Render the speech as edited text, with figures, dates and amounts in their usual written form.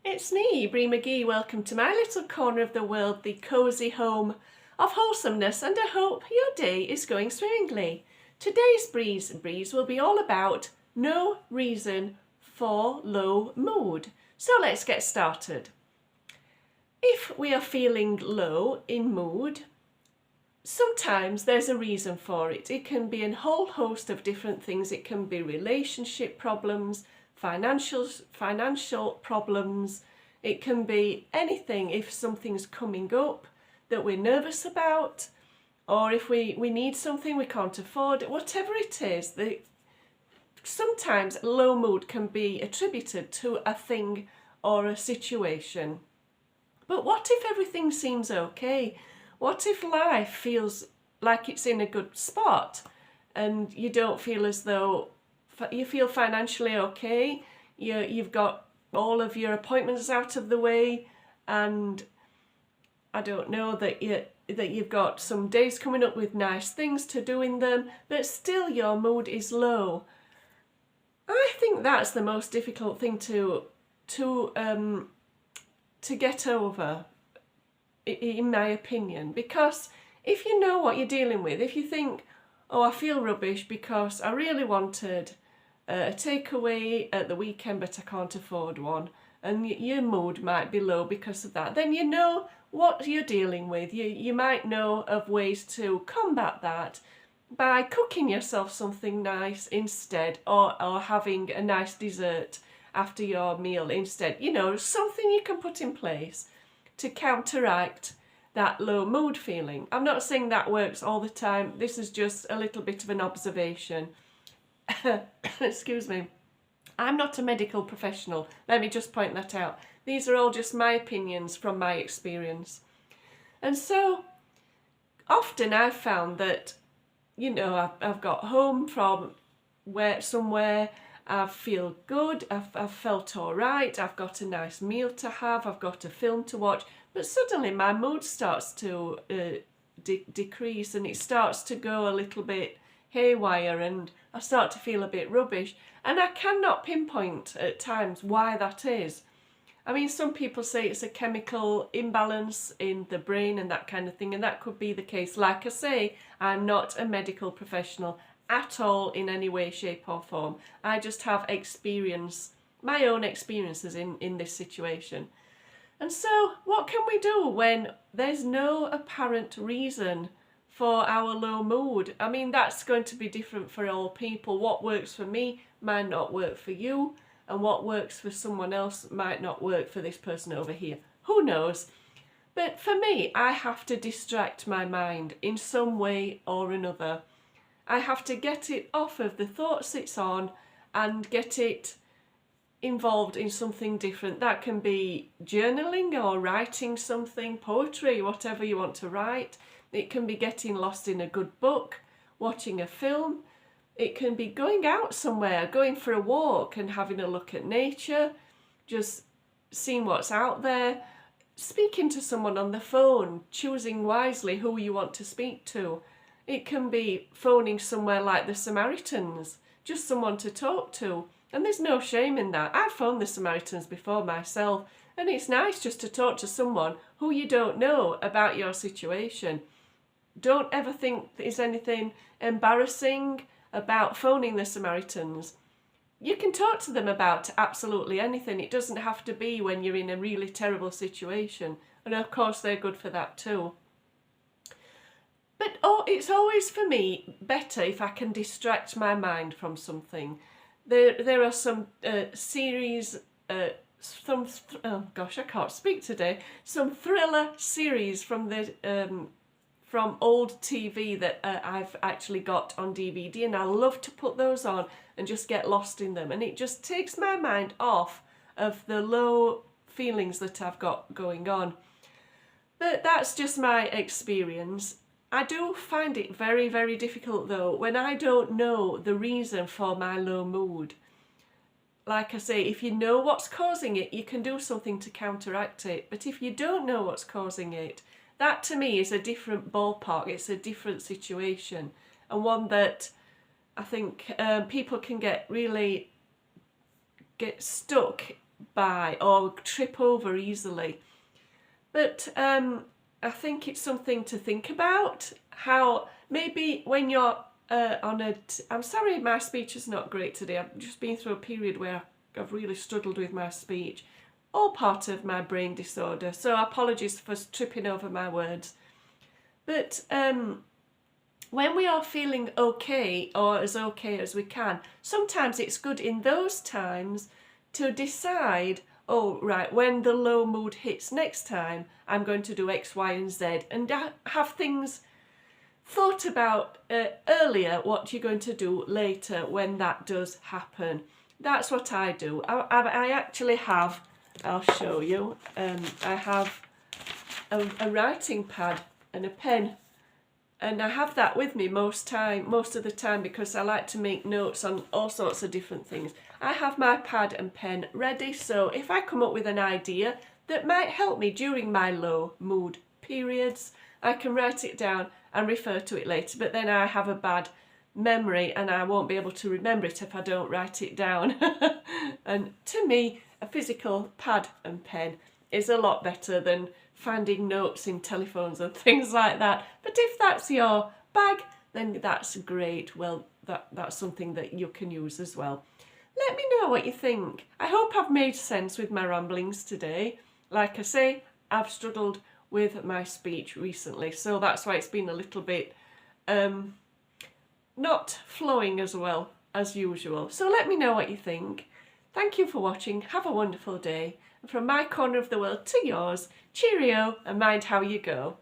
It's me, Bree McGee. Welcome to my little corner of the world, the cosy home of wholesomeness, and I hope your day is going swimmingly. Today's Breeze will be all about no reason for low mood. So let's get started. If we are feeling low in mood, sometimes there's a reason for it. It can be a whole host of different things. It can be relationship problems, financial problems. It can be anything. If something's coming up that we're nervous about, or if we need something we can't afford, whatever it is, sometimes low mood can be attributed to a thing or a situation. But what if everything seems okay? What if life feels like it's in a good spot and you don't feel as though you feel financially okay, you've got all of your appointments out of the way, and I don't know, that you've got some days coming up with nice things to do in them, but still your mood is low. I think that's the most difficult thing to get over, in my opinion, because if you know what you're dealing with, if you think, oh, I feel rubbish because I really wanted a takeaway at the weekend but I can't afford one, and your mood might be low because of that, then you know what you're dealing with. You might know of ways to combat that by cooking yourself something nice instead, or having a nice dessert after your meal instead. You know, something you can put in place to counteract that low mood feeling. I'm not saying that works all the time. This is just a little bit of an observation. Excuse me. I'm not a medical professional. Let me just point that out. These are all just my opinions from my experience. And so often I've found that, you know, I've got home from somewhere, I feel good, I've felt all right, I've got a nice meal to have, I've got a film to watch, but suddenly my mood starts to decrease, and it starts to go a little bit haywire, and I start to feel a bit rubbish, and I cannot pinpoint at times why that is. I mean, some people say it's a chemical imbalance in the brain and that kind of thing, and that could be the case. Like I say, I'm not a medical professional at all in any way, shape or form. I just have my own experiences in this situation. And so what can we do when there's no apparent reason for our low mood? I mean, that's going to be different for all people. What works for me might not work for you, and what works for someone else might not work for this person over here. Who knows? But for me, I have to distract my mind in some way or another. I have to get it off of the thoughts it's on and get it involved in something different. That can be journaling or writing something, poetry, whatever you want to write. It can be getting lost in a good book, watching a film. It can be going out somewhere, going for a walk and having a look at nature, just seeing what's out there, speaking to someone on the phone, choosing wisely who you want to speak to. It can be phoning somewhere like the Samaritans, just someone to talk to. And there's no shame in that. I've phoned the Samaritans before myself, and it's nice just to talk to someone who you don't know about your situation. Don't ever think there's anything embarrassing about phoning the Samaritans. You can talk to them about absolutely anything. It doesn't have to be when you're in a really terrible situation. And of course they're good for that too. But it's always, for me, better if I can distract my mind from something. There are some series, I can't speak today. Some thriller series from old TV that I've actually got on DVD, and I love to put those on and just get lost in them. And it just takes my mind off of the low feelings that I've got going on. But that's just my experience. I do find it very, very difficult though when I don't know the reason for my low mood. Like I say, if you know what's causing it, you can do something to counteract it. But if you don't know what's causing it, that to me is a different ballpark. It's a different situation, and one that I think people can get stuck by or trip over easily. But I think it's something to think about, how maybe when you're I'm sorry my speech is not great today. I've just been through a period where I've really struggled with my speech. All part of my brain disorder, so apologies for tripping over my words. But when we are feeling okay, or as okay as we can, sometimes it's good in those times to decide, oh right, when the low mood hits next time, I'm going to do X, Y and Z, and have things thought about earlier, what you're going to do later when that does happen. That's what I do. I actually have, I'll show you, I have a writing pad and a pen, and I have that with me most of the time, because I like to make notes on all sorts of different things. I have my pad and pen ready, so if I come up with an idea that might help me during my low mood periods, I can write it down and refer to it later. But then I have a bad memory and I won't be able to remember it if I don't write it down. And to me, a physical pad and pen is a lot better than finding notes in telephones and things like that. But if that's your bag, then that's great. Well, that's something that you can use as well. Let me know what you think. I hope I've made sense with my ramblings today. Like I say, I've struggled with my speech recently, so that's why it's been a little bit not flowing as well as usual. So let me know what you think. Thank you for watching. Have a wonderful day. And from my corner of the world to yours, cheerio and mind how you go.